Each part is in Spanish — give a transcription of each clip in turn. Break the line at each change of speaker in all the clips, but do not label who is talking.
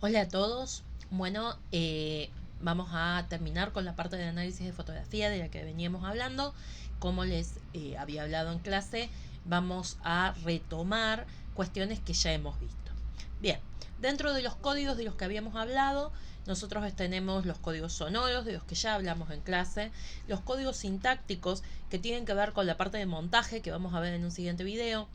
Hola a todos. Bueno, vamos a terminar con la parte de análisis de fotografía de la que veníamos hablando. Como les había hablado en clase, vamos a retomar cuestiones que ya hemos visto. Bien, dentro de los códigos de los que habíamos hablado, nosotros tenemos los códigos sonoros, de los que ya hablamos en clase, los códigos sintácticos que tienen que ver con la parte de montaje, que vamos a ver en un siguiente video,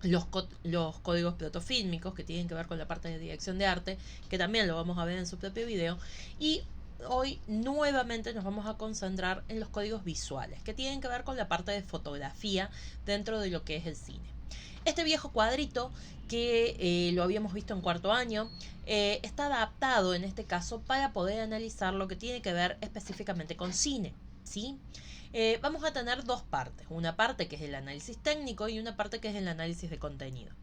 los códigos protofílmicos que tienen que ver con la parte de dirección de arte, que también lo vamos a ver en su propio video, y hoy nuevamente nos vamos a concentrar en los códigos visuales, que tienen que ver con la parte de fotografía dentro de lo que es el cine. Este viejo cuadrito que lo habíamos visto en cuarto año, está adaptado en este caso para poder analizar lo que tiene que ver específicamente con cine, ¿sí? Vamos a tener dos partes, una parte que es el análisis técnico y una parte que es el análisis de contenido.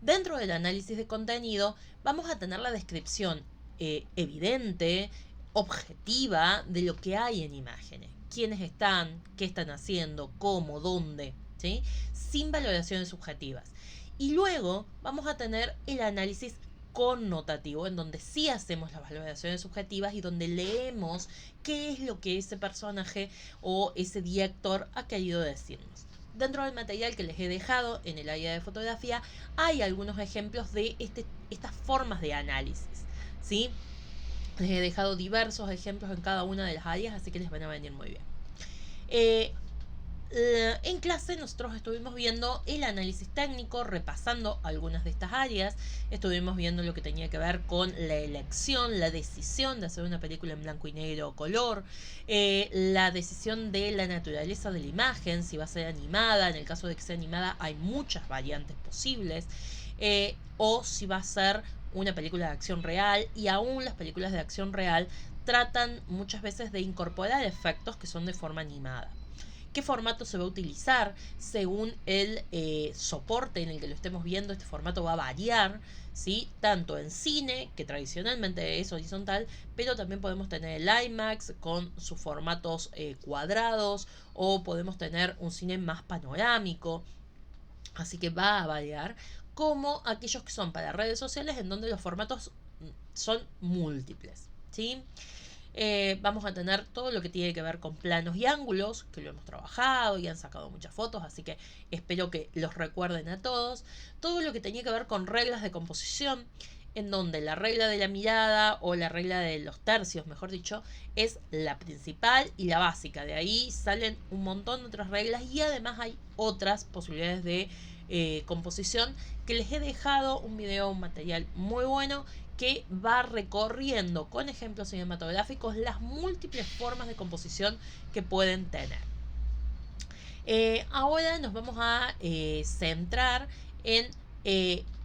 Dentro del análisis de contenido vamos a tener la descripción evidente, objetiva de lo que hay en imágenes, quiénes están, qué están haciendo, cómo, dónde, ¿sí? Sin valoraciones subjetivas. Y luego vamos a tener el análisis connotativo, en donde sí hacemos las valoraciones subjetivas y donde leemos qué es lo que ese personaje o ese director ha querido decirnos. Dentro del material que les he dejado en el área de fotografía hay algunos ejemplos de estas formas de análisis, ¿sí? Les he dejado diversos ejemplos en cada una de las áreas, así que les van a venir muy bien. Eh, en clase nosotros estuvimos viendo el análisis técnico, repasando algunas de estas áreas. Estuvimos viendo lo que tenía que ver con la elección, la decisión de hacer una película en blanco y negro o color, la decisión de la naturaleza de la imagen, si va a ser animada. En el caso de que sea animada hay muchas variantes posibles, o si va a ser una película de acción real, y aún las películas de acción real tratan muchas veces de incorporar efectos que son de forma animada. Qué formato se va a utilizar según el soporte en el que lo estemos viendo. Este formato va a variar, ¿sí? Tanto en cine, que tradicionalmente es horizontal, pero también podemos tener el IMAX con sus formatos cuadrados, o podemos tener un cine más panorámico. Así que va a variar, como aquellos que son para redes sociales, en donde los formatos son múltiples, ¿sí? Vamos a tener todo lo que tiene que ver con planos y ángulos, que lo hemos trabajado y han sacado muchas fotos, así que espero que los recuerden a todos. Todo lo que tenía que ver con reglas de composición, en donde la regla de la mirada o la regla de los tercios, mejor dicho, es la principal y la básica. De ahí salen un montón de otras reglas y además hay otras posibilidades de composición, que les he dejado un video, un material muy bueno que va recorriendo con ejemplos cinematográficos las múltiples formas de composición que pueden tener. Ahora nos vamos a centrar en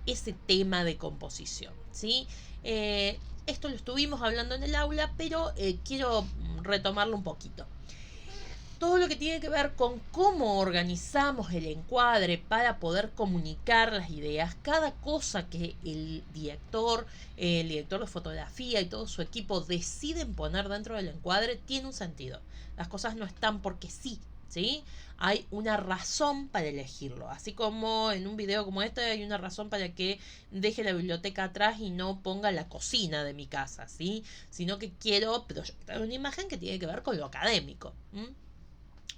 ese tema de composición, ¿sí? Esto lo estuvimos hablando en el aula, pero quiero retomarlo un poquito. Todo lo que tiene que ver con cómo organizamos el encuadre para poder comunicar las ideas, cada cosa que el director de fotografía y todo su equipo deciden poner dentro del encuadre tiene un sentido. Las cosas no están porque sí, ¿sí? Hay una razón para elegirlo. Así como en un video como este hay una razón para que deje la biblioteca atrás y no ponga la cocina de mi casa, ¿sí? Sino que quiero proyectar una imagen que tiene que ver con lo académico.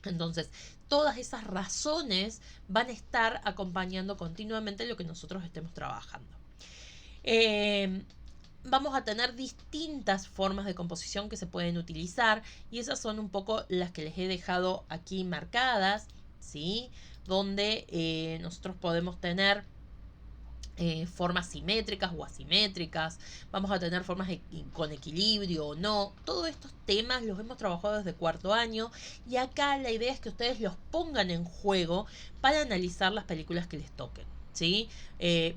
Entonces, todas esas razones van a estar acompañando continuamente lo que nosotros estemos trabajando. Eh, Vamos a tener distintas formas de composición que se pueden utilizar, y esas son un poco las que les he dejado aquí marcadas, ¿sí? Donde nosotros podemos tener formas simétricas o asimétricas, vamos a tener formas con equilibrio o no. Todos estos temas los hemos trabajado desde cuarto año, y acá la idea es que ustedes los pongan en juego para analizar las películas que les toquen, ¿sí?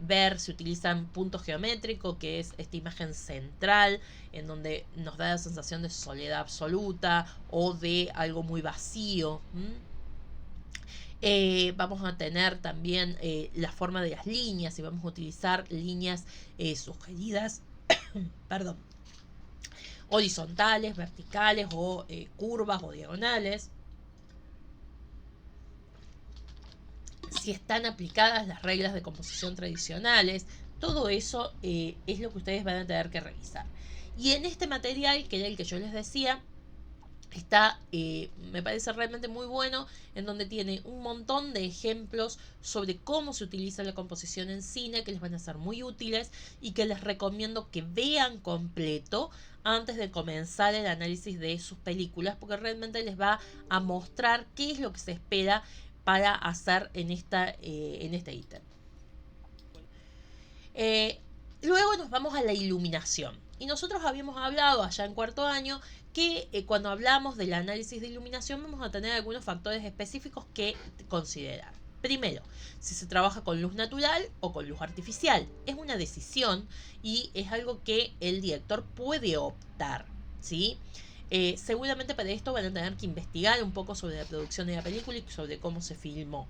Ver si utilizan punto geométrico, que es esta imagen central en donde nos da la sensación de soledad absoluta o de algo muy vacío. Vamos a tener también la forma de las líneas, y vamos a utilizar líneas sugeridas, perdón, horizontales, verticales o curvas o diagonales. Si están aplicadas las reglas de composición tradicionales, Todo eso es lo que ustedes van a tener que revisar. Y en este material, que era el que yo les decía, está, me parece realmente muy bueno, en donde tiene un montón de ejemplos sobre cómo se utiliza la composición en cine, que les van a ser muy útiles y que les recomiendo que vean completo antes de comenzar el análisis de sus películas, porque realmente les va a mostrar qué es lo que se espera para hacer en este ítem. Eh, Luego nos vamos a la iluminación. Y nosotros habíamos hablado allá en cuarto año que cuando hablamos del análisis de iluminación vamos a tener algunos factores específicos que considerar. Primero, si se trabaja con luz natural o con luz artificial. Es una decisión y es algo que el director puede optar, ¿sí? Seguramente para esto van a tener que investigar un poco sobre la producción de la película y sobre cómo se filmó.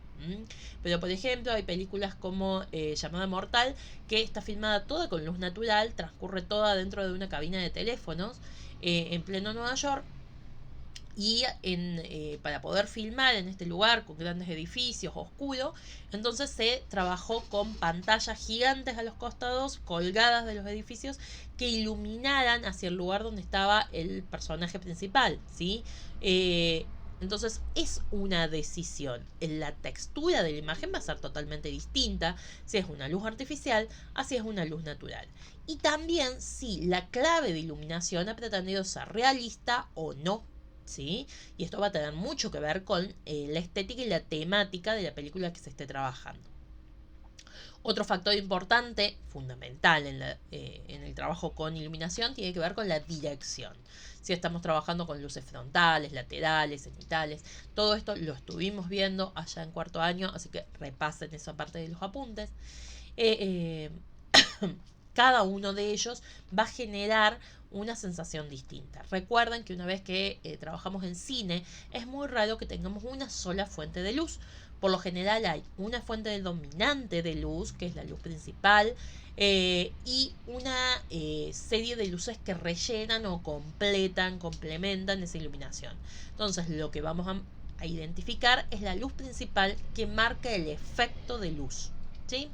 Pero por ejemplo hay películas como Llamada Mortal, que está filmada toda con luz natural, transcurre toda dentro de una cabina de teléfonos en pleno Nueva York. Y para poder filmar en este lugar con grandes edificios, oscuro, entonces se trabajó con pantallas gigantes a los costados, colgadas de los edificios, que iluminaran hacia el lugar donde estaba el personaje principal, ¿sí? Entonces es una decisión. La textura de la imagen va a ser totalmente distinta si es una luz artificial a si es una luz natural. Y también si la clave de iluminación ha pretendido ser realista o no. ¿Sí? Y esto va a tener mucho que ver con la estética y la temática de la película que se esté trabajando. Otro factor importante, fundamental en el trabajo con iluminación, tiene que ver con la dirección. Si estamos trabajando con luces frontales, laterales, cenitales, todo esto lo estuvimos viendo allá en cuarto año, así que repasen esa parte de los apuntes. Cada uno de ellos va a generar una sensación distinta. Recuerden que una vez que trabajamos en cine, es muy raro que tengamos una sola fuente de luz. Por lo general hay una fuente dominante de luz, que es la luz principal, y una serie de luces que rellenan o complementan esa iluminación. Entonces lo que vamos a identificar es la luz principal que marca el efecto de luz, ¿sí?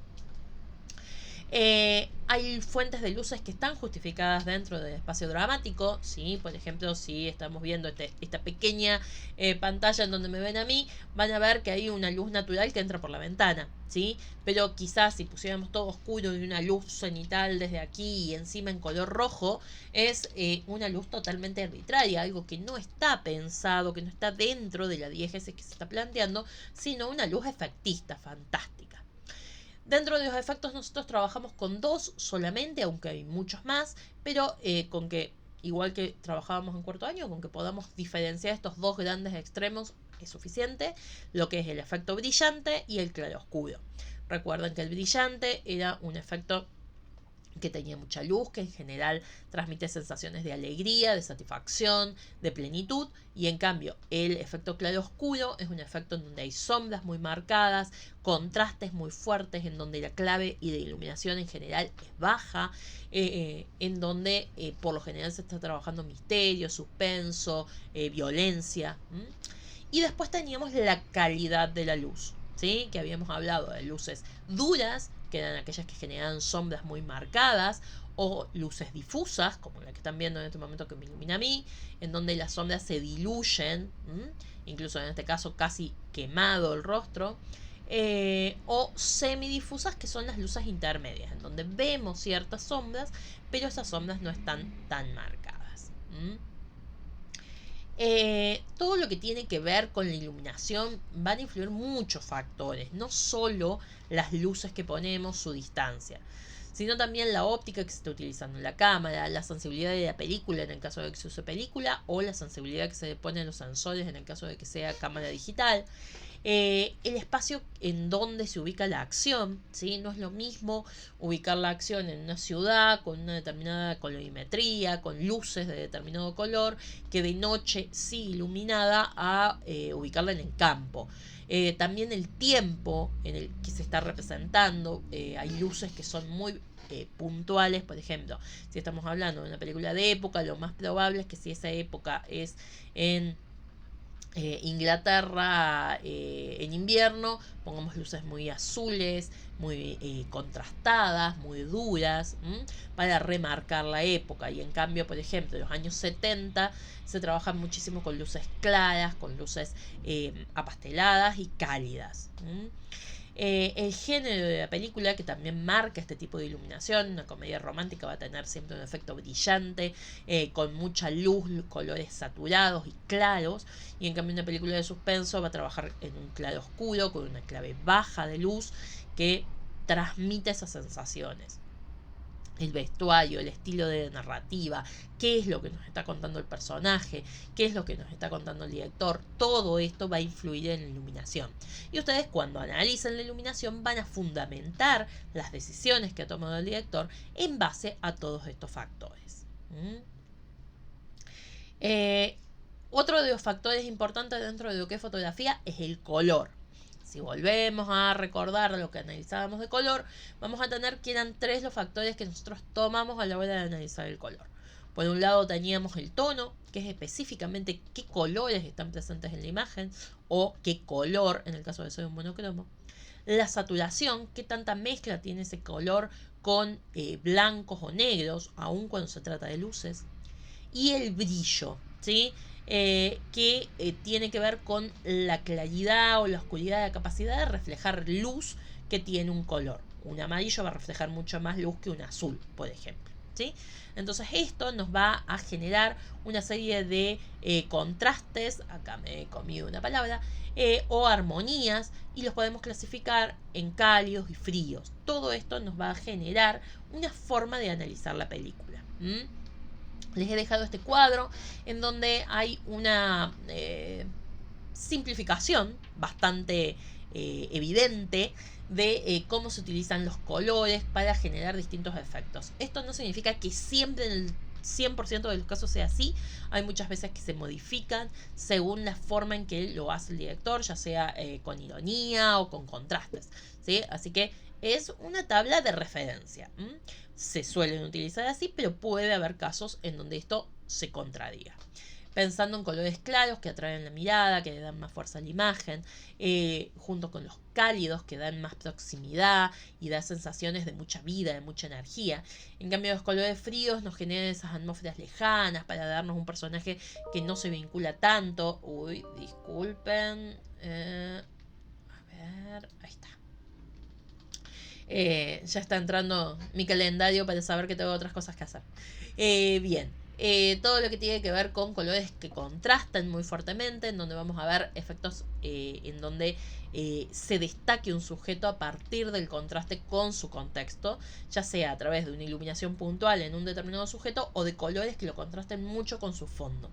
Hay fuentes de luces que están justificadas dentro del espacio dramático, ¿sí? Por ejemplo, si estamos viendo esta pequeña pantalla en donde me ven a mí, van a ver que hay una luz natural que entra por la ventana, ¿sí? Pero quizás si pusiéramos todo oscuro y una luz cenital desde aquí y encima en color rojo, es una luz totalmente arbitraria, algo que no está pensado, que no está dentro de la diégesis que se está planteando, sino una luz efectista, fantástica. Dentro de los efectos nosotros trabajamos con dos solamente, aunque hay muchos más, pero con que, igual que trabajábamos en cuarto año, con que podamos diferenciar estos dos grandes extremos es suficiente, lo que es el efecto brillante y el claroscuro. Recuerden que el brillante era un efecto que tenía mucha luz, que en general transmite sensaciones de alegría, de satisfacción, de plenitud, y en cambio el efecto claroscuro es un efecto en donde hay sombras muy marcadas, contrastes muy fuertes, en donde la clave y de iluminación en general es baja, en donde por lo general se está trabajando misterio, suspenso, violencia. Y después teníamos la calidad de la luz, ¿sí? Que habíamos hablado de luces duras, que eran aquellas que generaban sombras muy marcadas, o luces difusas, como la que están viendo en este momento que me ilumina a mí, en donde las sombras se diluyen, incluso en este caso casi quemado el rostro, o semidifusas, que son las luces intermedias, en donde vemos ciertas sombras, pero esas sombras no están tan marcadas. Todo lo que tiene que ver con la iluminación van a influir muchos factores, no solo las luces que ponemos, su distancia, sino también la óptica que se está utilizando en la cámara, la sensibilidad de la película en el caso de que se use película, o la sensibilidad que se le pone en los sensores en el caso de que sea cámara digital. El espacio en donde se ubica la acción, ¿sí? No es lo mismo ubicar la acción en una ciudad con una determinada colorimetría, con luces de determinado color, que de noche sí iluminada, a ubicarla en el campo. También el tiempo en el que se está representando, hay luces que son muy puntuales. Por ejemplo, si estamos hablando de una película de época, lo más probable es que si esa época es en Inglaterra en invierno, pongamos luces muy azules, muy contrastadas, muy duras, para remarcar la época. Y en cambio, por ejemplo, en los años 70 se trabaja muchísimo con luces claras, con luces apasteladas y cálidas. El género de la película, que también marca este tipo de iluminación, una comedia romántica va a tener siempre un efecto brillante, con mucha luz, colores saturados y claros, y en cambio una película de suspenso va a trabajar en un claro oscuro, con una clave baja de luz, que transmite esas sensaciones. El vestuario, el estilo de narrativa, qué es lo que nos está contando el personaje, qué es lo que nos está contando el director, todo esto va a influir en la iluminación. Y ustedes, cuando analicen la iluminación, van a fundamentar las decisiones que ha tomado el director en base a todos estos factores. Otro de los factores importantes dentro de lo que es fotografía es el color. Si volvemos a recordar lo que analizábamos de color, vamos a tener que eran 3 los factores que nosotros tomamos a la hora de analizar el color. Por un lado teníamos el tono, que es específicamente qué colores están presentes en la imagen, o qué color, en el caso de ser un monocromo. La saturación, qué tanta mezcla tiene ese color con blancos o negros, aun cuando se trata de luces. Y el brillo, ¿sí? Que tiene que ver con la claridad o la oscuridad, la capacidad de reflejar luz que tiene un color. Un amarillo va a reflejar mucho más luz que un azul, por ejemplo. ¿Sí? Entonces esto nos va a generar una serie de contrastes, acá me he comido una palabra, o armonías, y los podemos clasificar en cálidos y fríos. Todo esto nos va a generar una forma de analizar la película. Les he dejado este cuadro en donde hay una simplificación bastante evidente de cómo se utilizan los colores para generar distintos efectos. Esto no significa que siempre en el 100% de los casos sea así. Hay muchas veces que se modifican según la forma en que lo hace el director, ya sea con ironía o con contrastes, ¿sí? Así que es una tabla de referencia. Se suelen utilizar así, pero puede haber casos en donde esto se contradiga. Pensando en colores claros que atraen la mirada, que le dan más fuerza a la imagen, junto con los cálidos que dan más proximidad y dan sensaciones de mucha vida, de mucha energía. En cambio, los colores fríos nos generan esas atmósferas lejanas para darnos un personaje que no se vincula tanto. Uy, disculpen. A ver, ahí está. Ya está entrando mi calendario para saber que tengo otras cosas que hacer. Bien. Todo lo que tiene que ver con colores que contrastan muy fuertemente, en donde vamos a ver efectos en donde se destaque un sujeto a partir del contraste con su contexto, ya sea a través de una iluminación puntual en un determinado sujeto o de colores que lo contrasten mucho con su fondo.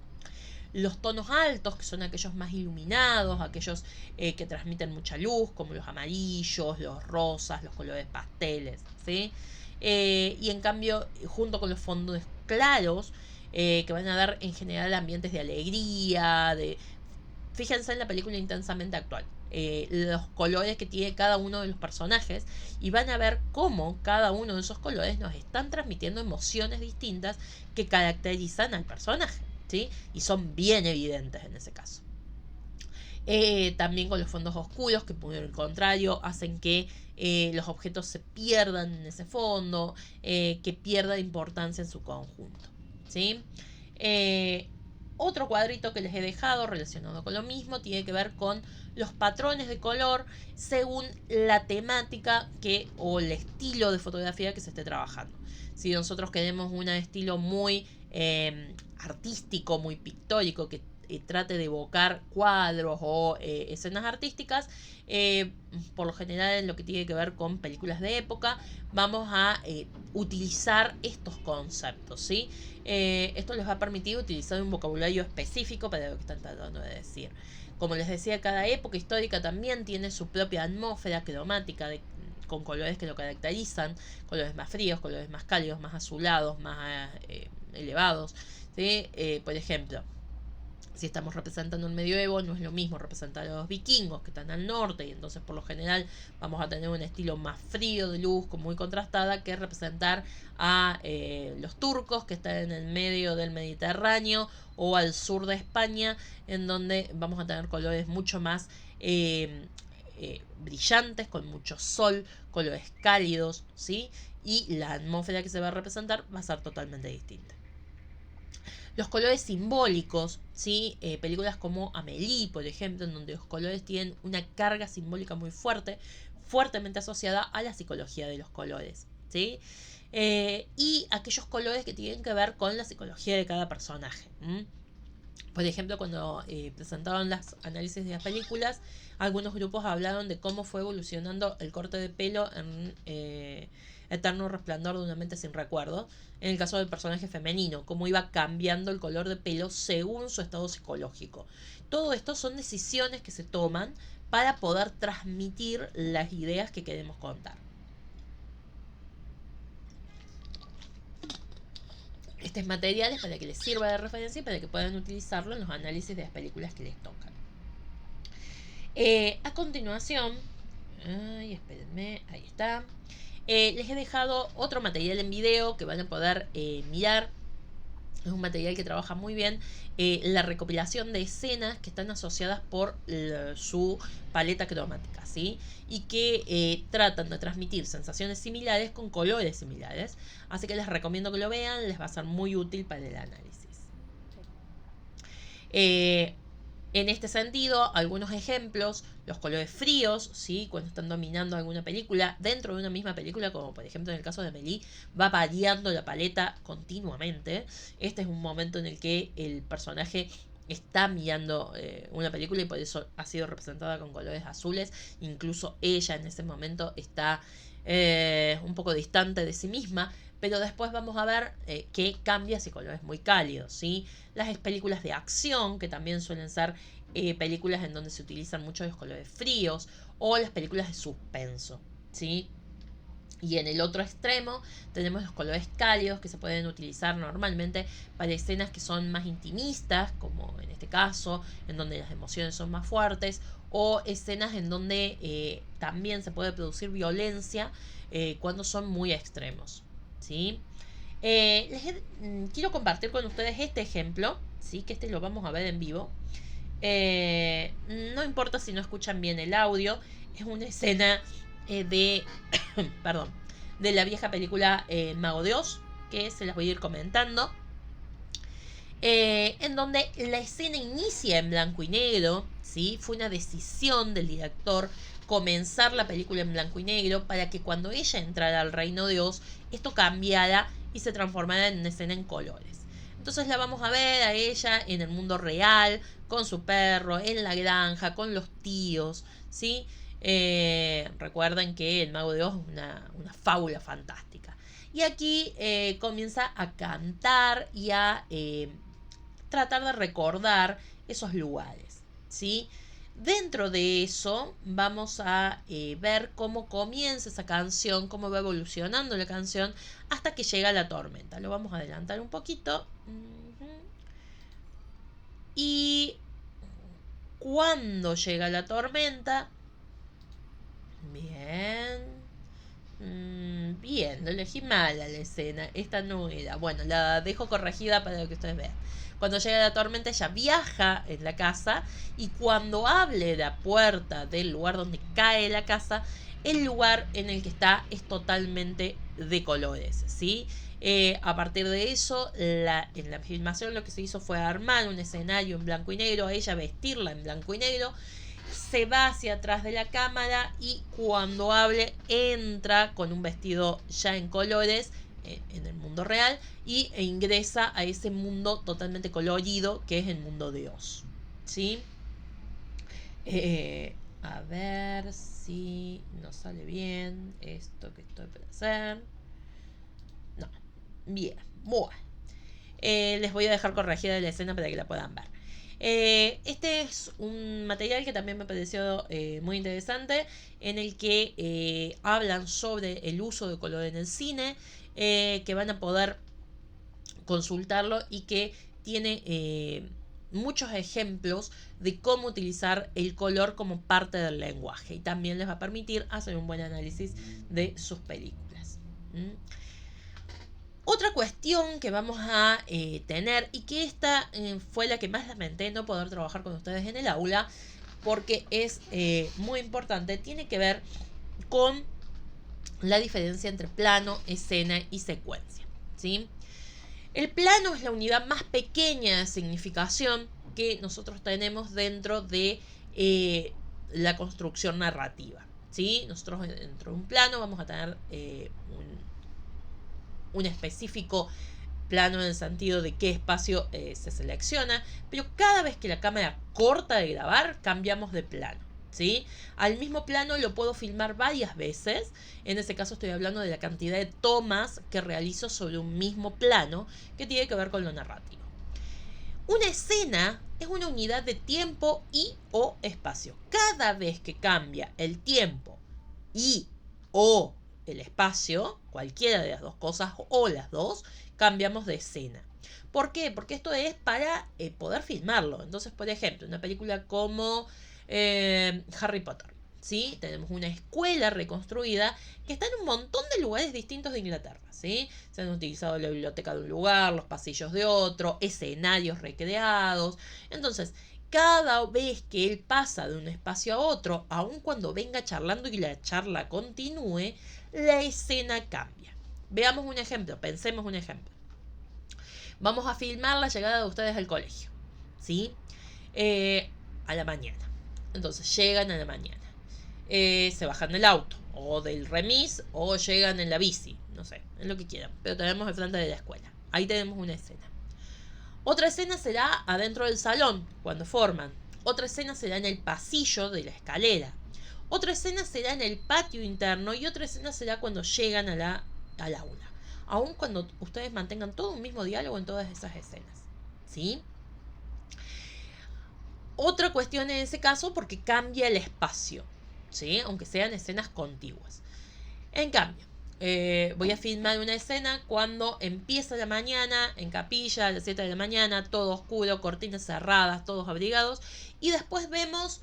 Los tonos altos, que son aquellos más iluminados, aquellos que transmiten mucha luz, como los amarillos, los rosas, los colores pasteles, ¿sí? Y en cambio, junto con los fondos claros, que van a dar en general ambientes de alegría, fíjense en la película Intensamente Actual, los colores que tiene cada uno de los personajes, y van a ver cómo cada uno de esos colores nos están transmitiendo emociones distintas que caracterizan al personaje, ¿sí? Y son bien evidentes en ese caso. También con los fondos oscuros, que por el contrario hacen que los objetos se pierdan en ese fondo, que pierda importancia en su conjunto, ¿sí? Otro cuadrito que les he dejado relacionado con lo mismo tiene que ver con los patrones de color según la temática o el estilo de fotografía que se esté trabajando. Si nosotros queremos un estilo muy artístico, muy pictórico, que trate de evocar cuadros o escenas artísticas, por lo general en lo que tiene que ver con películas de época, vamos a utilizar estos conceptos, ¿sí? Esto les va a permitir utilizar un vocabulario específico para lo que están tratando de decir. Como les decía, cada época histórica también tiene su propia atmósfera cromática con colores que lo caracterizan, colores más fríos, colores más cálidos, más azulados, más elevados, ¿sí? Por ejemplo, Si estamos representando el medioevo, no es lo mismo representar a los vikingos que están al norte, y entonces por lo general vamos a tener un estilo más frío de luz, muy contrastada, que representar a los turcos que están en el medio del Mediterráneo o al sur de España, en donde vamos a tener colores mucho más brillantes, con mucho sol, colores cálidos, ¿sí? Y la atmósfera que se va a representar va a ser totalmente distinta. Los colores simbólicos, ¿sí? Películas como Amélie, por ejemplo, en donde los colores tienen una carga simbólica muy fuerte, fuertemente asociada a la psicología de los colores, ¿sí? Y aquellos colores que tienen que ver con la psicología de cada personaje. Por ejemplo, cuando presentaron las análisis de las películas, algunos grupos hablaron de cómo fue evolucionando el corte de pelo en Eterno Resplandor de una mente sin recuerdo, en el caso del personaje femenino, cómo iba cambiando el color de pelo según su estado psicológico. Todo esto son decisiones que se toman para poder transmitir las ideas que queremos contar. Este material es para que les sirva de referencia y para que puedan utilizarlo en los análisis de las películas que les tocan. A continuación, espérenme, ahí está. Les he dejado otro material en video que van a poder mirar. Es un material que trabaja muy bien la recopilación de escenas que están asociadas por su paleta cromática, ¿sí? Y que tratan de transmitir sensaciones similares con colores similares. Así que les recomiendo que lo vean, les va a ser muy útil para el análisis. En este sentido, algunos ejemplos, los colores fríos, ¿sí? Cuando están dominando alguna película, dentro de una misma película, como por ejemplo en el caso de Amélie, va variando la paleta continuamente. Este es un momento en el que el personaje está mirando una película y por eso ha sido representada con colores azules. Incluso ella en ese momento está un poco distante de sí misma, pero después vamos a ver que cambia hacia colores muy cálidos, ¿sí? Las películas de acción, que también suelen ser películas en donde se utilizan mucho los colores fríos, o las películas de suspenso, ¿sí? Y en el otro extremo tenemos los colores cálidos que se pueden utilizar normalmente para escenas que son más intimistas, como en este caso, en donde las emociones son más fuertes, o escenas en donde también se puede producir violencia cuando son muy extremos, ¿sí? Quiero compartir con ustedes este ejemplo, ¿sí? Que este lo vamos a ver en vivo. No importa si no escuchan bien el audio, es una escena de perdón, de la vieja película Mago de Oz, que se las voy a ir comentando, en donde la escena inicia en blanco y negro, ¿sí? Fue una decisión del director comenzar la película en blanco y negro para que cuando ella entrara al reino de Oz, esto cambiara y se transformara en una escena en colores. Entonces la vamos a ver a ella en el mundo real, con su perro, en la granja, con los tíos, ¿sí? Recuerden que el Mago de Oz es una fábula fantástica. Y aquí comienza a cantar y a tratar de recordar esos lugares, ¿sí? Dentro de eso vamos a ver cómo comienza esa canción, cómo va evolucionando la canción hasta que llega la tormenta. Lo vamos a adelantar un poquito. Y cuando llega la tormenta, bien, bien, lo elegí mal a la escena. Esta no era. Bueno, la dejo corregida para que ustedes vean. Cuando llega la tormenta, ella viaja en la casa y cuando abre la puerta del lugar donde cae la casa, el lugar en el que está es totalmente de colores, ¿sí? A partir de eso, en la filmación lo que se hizo fue armar un escenario en blanco y negro, a ella vestirla en blanco y negro, se va hacia atrás de la cámara y cuando hable entra con un vestido ya en colores en el mundo real e ingresa a ese mundo totalmente colorido que es el mundo de Oz, ¿sí? A ver si nos sale bien esto que estoy por hacer. No, bien, bueno. Les voy a dejar corregida la escena para que la puedan ver. Este es un material que también me pareció muy interesante, en el que hablan sobre el uso de color en el cine, que van a poder consultarlo y que tiene muchos ejemplos de cómo utilizar el color como parte del lenguaje y también les va a permitir hacer un buen análisis de sus películas. Otra cuestión que vamos a tener, y que esta fue la que más lamenté no poder trabajar con ustedes en el aula, porque es muy importante, tiene que ver con la diferencia entre plano, escena y secuencia, ¿sí? El plano es la unidad más pequeña de significación que nosotros tenemos dentro de la construcción narrativa, ¿sí? Nosotros dentro de un plano vamos a tener un específico plano en el sentido de qué espacio se selecciona, pero cada vez que la cámara corta de grabar, cambiamos de plano, ¿sí? Al mismo plano lo puedo filmar varias veces. En ese caso estoy hablando de la cantidad de tomas que realizo sobre un mismo plano, que tiene que ver con lo narrativo. Una escena es una unidad de tiempo y o espacio. Cada vez que cambia el tiempo y o el espacio, cualquiera de las dos cosas o las dos, cambiamos de escena. ¿Por qué? Porque esto es para poder filmarlo. Entonces, por ejemplo, una película como Harry Potter, ¿sí? Tenemos una escuela reconstruida que está en un montón de lugares distintos de Inglaterra, ¿sí? Se han utilizado la biblioteca de un lugar, los pasillos de otro, escenarios recreados. Entonces, cada vez que él pasa de un espacio a otro, aun cuando venga charlando y la charla continúe, la escena cambia. Veamos un ejemplo, pensemos un ejemplo. Vamos a filmar la llegada de ustedes al colegio, ¿sí? A la mañana. Entonces llegan a la mañana. Se bajan del auto o del remis o llegan en la bici, no sé, es lo que quieran, pero tenemos el frente de la escuela. Ahí tenemos una escena. Otra escena será adentro del salón, cuando forman. Otra escena será en el pasillo de la escalera. Otra escena será en el patio interno y otra escena será cuando llegan al aula. Aun cuando ustedes mantengan todo un mismo diálogo en todas esas escenas, ¿sí? Otra cuestión en ese caso porque cambia el espacio, ¿sí? Aunque sean escenas contiguas. En cambio, voy a filmar una escena cuando empieza la mañana, en capilla, a las 7 de la mañana, todo oscuro, cortinas cerradas, todos abrigados, y después vemos,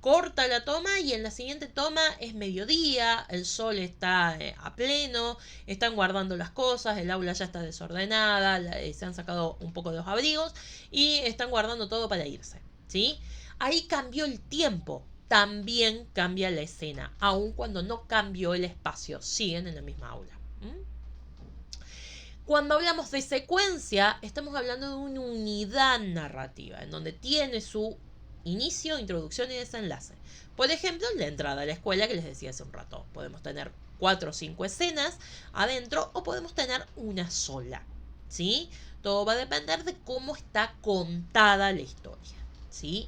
corta la toma y en la siguiente toma es mediodía, el sol está a pleno, están guardando las cosas, el aula ya está desordenada, se han sacado un poco de los abrigos y están guardando todo para irse, ¿sí? Ahí cambió el tiempo. También cambia la escena, aun cuando no cambió el espacio, siguen en la misma aula. Cuando hablamos de secuencia, estamos hablando de una unidad narrativa, en donde tiene su inicio, introducción y desenlace. Por ejemplo, la entrada a la escuela que les decía hace un rato. Podemos tener 4 o 5 escenas adentro o podemos tener una sola, ¿sí? Todo va a depender de cómo está contada la historia, ¿sí?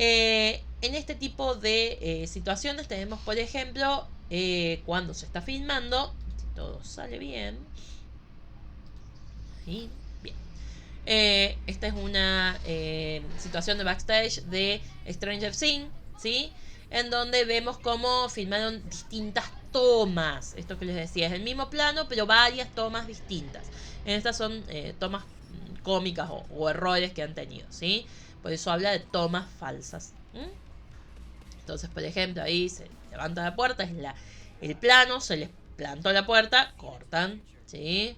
En este tipo de situaciones tenemos, por ejemplo, cuando se está filmando, si todo sale bien, ¿sí? Bien. Esta es una situación de backstage de Stranger Things, ¿sí? En donde vemos cómo filmaron distintas tomas. Esto que les decía es el mismo plano, pero varias tomas distintas. En estas son tomas cómicas o errores que han tenido, ¿sí? Por eso habla de tomas falsas. Entonces, por ejemplo, ahí se levanta la puerta, es el plano, se les plantó la puerta, cortan, ¿sí?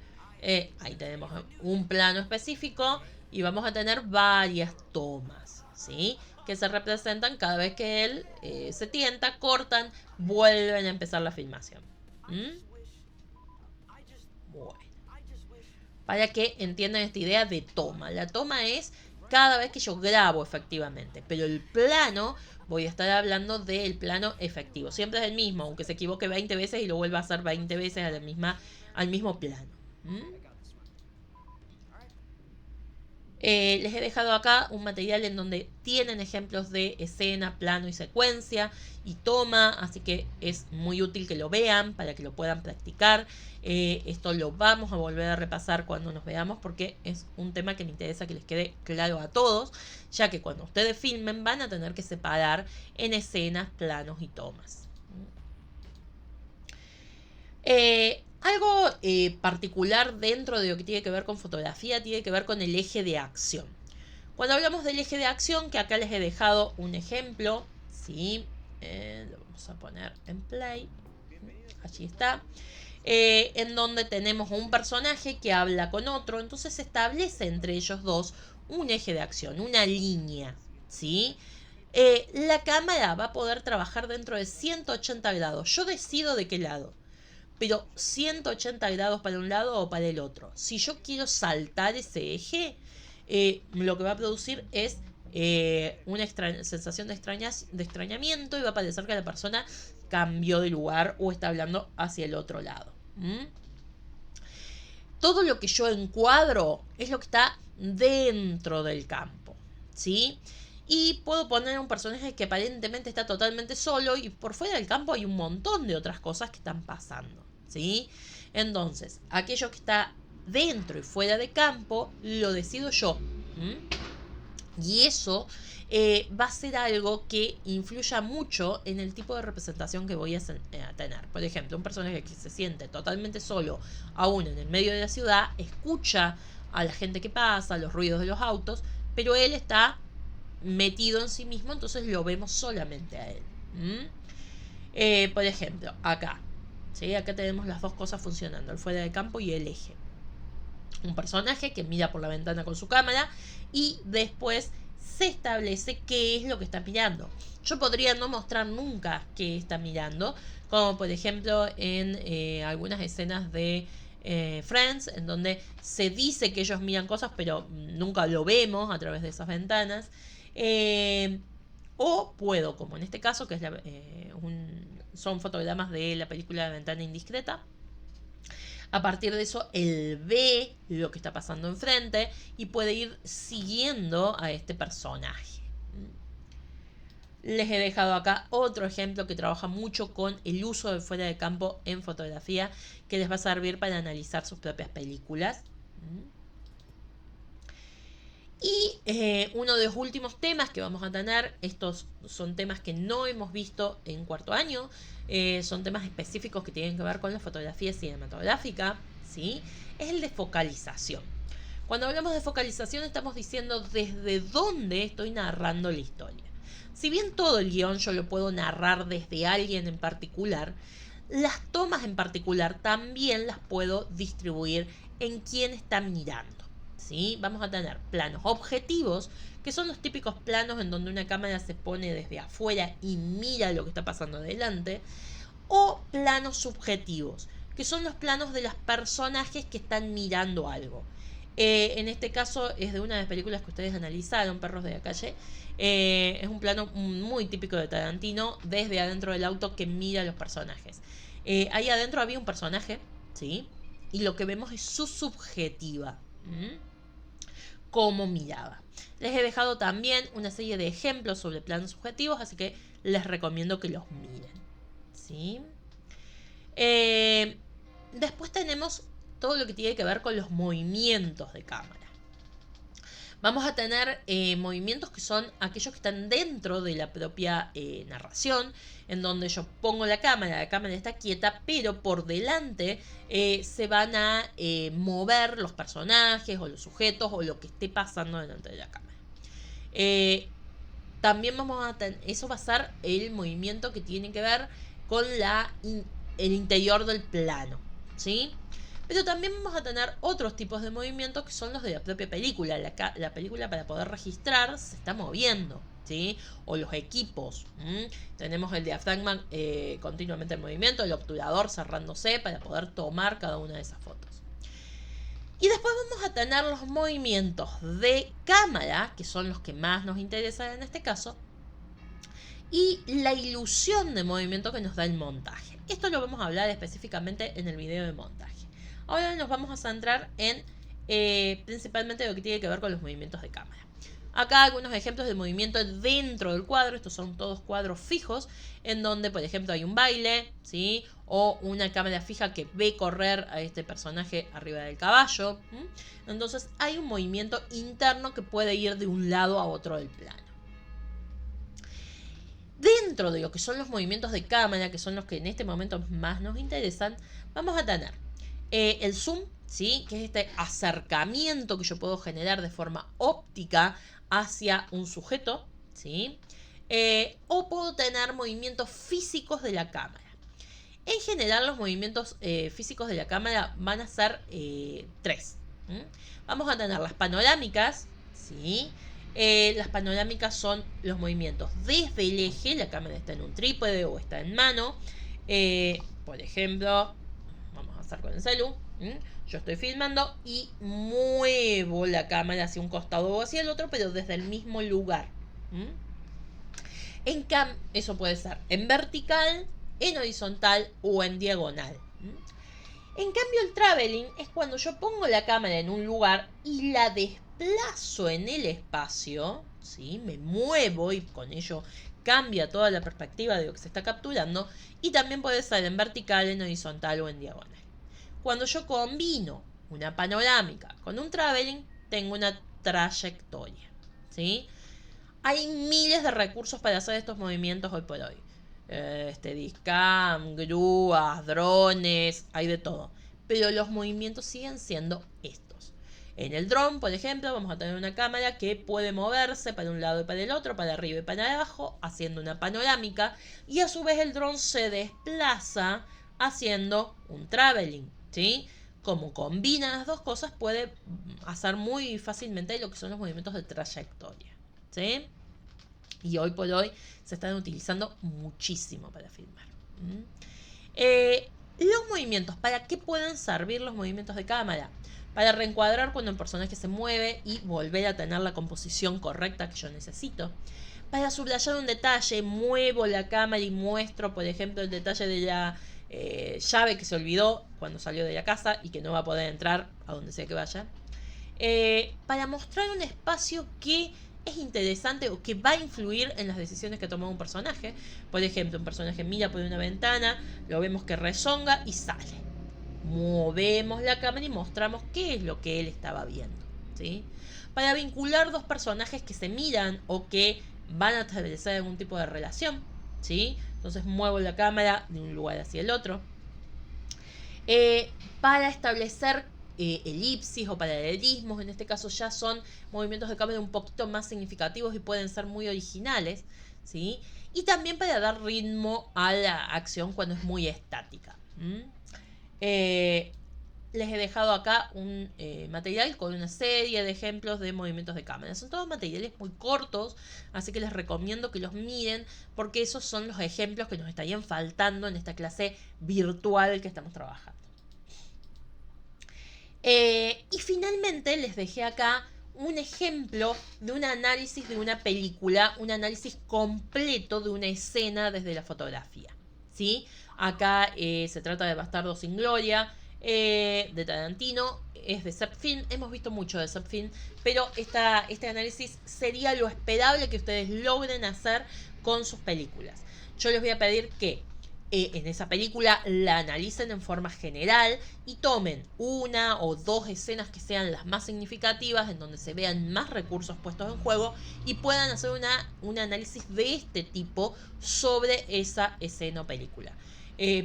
Ahí tenemos un plano específico y vamos a tener varias tomas, ¿sí? Que se representan cada vez que él se tienta, cortan, vuelven a empezar la filmación. Bueno. Para que entiendan esta idea de toma. La toma es cada vez que yo grabo efectivamente, pero el plano, voy a estar hablando del plano efectivo. Siempre es el mismo, aunque se equivoque 20 veces y lo vuelva a hacer 20 veces al mismo plano. Les he dejado acá un material en donde tienen ejemplos de escena, plano y secuencia y toma, así que es muy útil que lo vean para que lo puedan practicar. Esto lo vamos a volver a repasar cuando nos veamos porque es un tema que me interesa que les quede claro a todos, ya que cuando ustedes filmen van a tener que separar en escenas, planos y tomas. Algo particular dentro de lo que tiene que ver con fotografía tiene que ver con el eje de acción. Cuando hablamos del eje de acción, que acá les he dejado un ejemplo, ¿sí? Lo vamos a poner en play. Allí está. En donde tenemos un personaje que habla con otro. Entonces se establece entre ellos dos un eje de acción, una línea, ¿sí? La cámara va a poder trabajar dentro de 180 grados. Yo decido de qué lado. Pero 180 grados para un lado o para el otro. Si yo quiero saltar ese eje, lo que va a producir es una sensación de extrañamiento y va a parecer que la persona cambió de lugar o está hablando hacia el otro lado. Todo lo que yo encuadro es lo que está dentro del campo, ¿sí? Y puedo poner un personaje que aparentemente está totalmente solo y por fuera del campo hay un montón de otras cosas que están pasando, ¿sí? Entonces, aquello que está dentro y fuera de campo lo decido yo. Y eso va a ser algo que influya mucho en el tipo de representación que voy a tener. Por ejemplo, un personaje que se siente totalmente solo, aún en el medio de la ciudad, escucha a la gente que pasa, los ruidos de los autos, pero él está metido en sí mismo, entonces lo vemos solamente a él. Por ejemplo, acá, ¿sí? Acá tenemos las dos cosas funcionando, el fuera de campo y el eje. Un personaje que mira por la ventana con su cámara y después se establece qué es lo que está mirando. Yo podría no mostrar nunca qué está mirando, como por ejemplo en algunas escenas de Friends, en donde se dice que ellos miran cosas, pero nunca lo vemos a través de esas ventanas. O puedo, como en este caso, que es son fotogramas de la película de Ventana Indiscreta. A partir de eso, él ve lo que está pasando enfrente y puede ir siguiendo a este personaje. Les he dejado acá otro ejemplo que trabaja mucho con el uso de fuera de campo en fotografía, que les va a servir para analizar sus propias películas. Y uno de los últimos temas que vamos a tener, estos son temas que no hemos visto en cuarto año, son temas específicos que tienen que ver con la fotografía cinematográfica, ¿sí? Es el de focalización. Cuando hablamos de focalización estamos diciendo desde dónde estoy narrando la historia. Si bien todo el guión yo lo puedo narrar desde alguien en particular, las tomas en particular también las puedo distribuir en quién está mirando. ¿Sí? Vamos a tener planos objetivos, que son los típicos planos en donde una cámara se pone desde afuera y mira lo que está pasando adelante, o planos subjetivos, que son los planos de los personajes que están mirando algo. En este caso es de una de las películas que ustedes analizaron, Perros de la Calle. Es un plano muy típico de Tarantino, desde adentro del auto que mira a los personajes. Ahí adentro había un personaje, ¿sí? Y lo que vemos es su subjetiva. Cómo miraba. Les he dejado también una serie de ejemplos sobre planos subjetivos, así que les recomiendo que los miren, ¿sí? Después tenemos todo lo que tiene que ver con los movimientos de cámara. Vamos a tener movimientos que son aquellos que están dentro de la propia narración, en donde yo pongo la cámara está quieta, pero por delante se van a mover los personajes o los sujetos o lo que esté pasando delante de la cámara. También vamos a tener, eso va a ser el movimiento que tiene que ver con el interior del plano, ¿sí? Pero también vamos a tener otros tipos de movimientos que son los de la propia película. La película, para poder registrar, se está moviendo, ¿sí? O los equipos. Tenemos el diafragma continuamente en movimiento, el obturador cerrándose para poder tomar cada una de esas fotos. Y después vamos a tener los movimientos de cámara, que son los que más nos interesan en este caso, y la ilusión de movimiento que nos da el montaje. Esto lo vamos a hablar específicamente en el video de montaje. Ahora nos vamos a centrar en principalmente lo que tiene que ver con los movimientos de cámara. Acá algunos ejemplos de movimiento dentro del cuadro. Estos son todos cuadros fijos en donde, por ejemplo, hay un baile, ¿sí? O una cámara fija que ve correr a este personaje arriba del caballo. Entonces hay un movimiento interno que puede ir de un lado a otro del plano. Dentro de lo que son los movimientos de cámara, que son los que en este momento más nos interesan, vamos a tener el zoom, ¿sí? Que es este acercamiento que yo puedo generar de forma óptica hacia un sujeto, ¿sí? O puedo tener movimientos físicos de la cámara. En general, los movimientos físicos de la cámara van a ser tres. Vamos a tener las panorámicas, ¿sí? Las panorámicas son los movimientos desde el eje, la cámara está en un trípode o está en mano. Por ejemplo, vamos a hacer con el celu. Yo estoy filmando y muevo la cámara hacia un costado o hacia el otro, pero desde el mismo lugar. Eso puede ser en vertical, en horizontal o en diagonal. En cambio, el traveling es cuando yo pongo la cámara en un lugar y la desplazo en el espacio, ¿sí? Me muevo y con ello cambia toda la perspectiva de lo que se está capturando, y también puede ser en vertical, en horizontal o en diagonal. Cuando yo combino una panorámica con un traveling, tengo una trayectoria, ¿sí? Hay miles de recursos para hacer estos movimientos hoy por hoy. Steadicam, grúas, drones, hay de todo. Pero los movimientos siguen siendo estos. En el dron, por ejemplo, vamos a tener una cámara que puede moverse para un lado y para el otro, para arriba y para abajo, haciendo una panorámica. Y a su vez el dron se desplaza haciendo un traveling, ¿sí? Como combina las dos cosas, puede hacer muy fácilmente lo que son los movimientos de trayectoria, ¿sí? Y hoy por hoy se están utilizando muchísimo para filmar. Los movimientos, ¿para qué pueden servir los movimientos de cámara? Para reencuadrar cuando el personaje se mueve y volver a tener la composición correcta que yo necesito. Para subrayar un detalle, muevo la cámara y muestro, por ejemplo, el detalle de la llave que se olvidó cuando salió de la casa y que no va a poder entrar a donde sea que vaya. Para mostrar un espacio que es interesante o que va a influir en las decisiones que toma un personaje. Por ejemplo, un personaje mira por una ventana, lo vemos que rezonga y sale. Movemos la cámara y mostramos qué es lo que él estaba viendo, ¿sí? Para vincular dos personajes que se miran o que van a establecer algún tipo de relación, ¿sí? Entonces muevo la cámara de un lugar hacia el otro. Para establecer elipsis o paralelismos, en este caso ya son movimientos de cámara un poquito más significativos y pueden ser muy originales, ¿sí? Y también para dar ritmo a la acción cuando es muy estática. Les he dejado acá un material con una serie de ejemplos de movimientos de cámara. Son todos materiales muy cortos, así que les recomiendo que los miren porque esos son los ejemplos que nos estarían faltando en esta clase virtual que estamos trabajando. Y finalmente les dejé acá un ejemplo de un análisis de una película, un análisis completo de una escena desde la fotografía, ¿sí? Acá se trata de Bastardos sin Gloria, de Tarantino, es de Zepfilm. Hemos visto mucho de Zepfilm, pero este análisis sería lo esperable que ustedes logren hacer con sus películas. Yo les voy a pedir que en esa película la analicen en forma general y tomen una o dos escenas que sean las más significativas, en donde se vean más recursos puestos en juego y puedan hacer un análisis de este tipo sobre esa escena o película.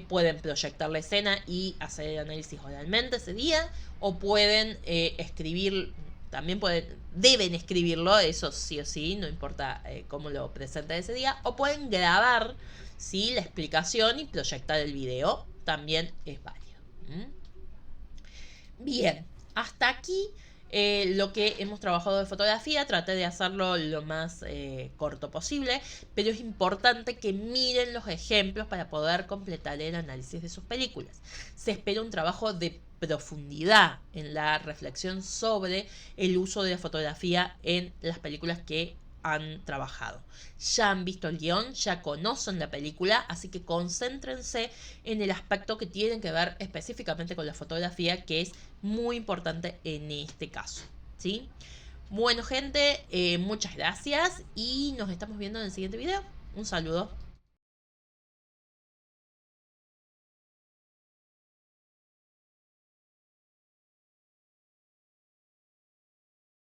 Pueden proyectar la escena y hacer el análisis oralmente ese día, o pueden escribir, también deben escribirlo, eso sí o sí, no importa cómo lo presenten ese día, o pueden grabar, ¿sí?, la explicación y proyectar el video, también es válido. Bien, hasta aquí lo que hemos trabajado de fotografía. Traté de hacerlo lo más corto posible, pero es importante que miren los ejemplos para poder completar el análisis de sus películas. Se espera un trabajo de profundidad en la reflexión sobre el uso de la fotografía en las películas que han trabajado. Ya han visto el guión, ya conocen la película, así que concéntrense en el aspecto que tienen que ver específicamente con la fotografía, que es muy importante en este caso, ¿sí? Bueno, gente, muchas gracias y nos estamos viendo en el siguiente video. Un saludo.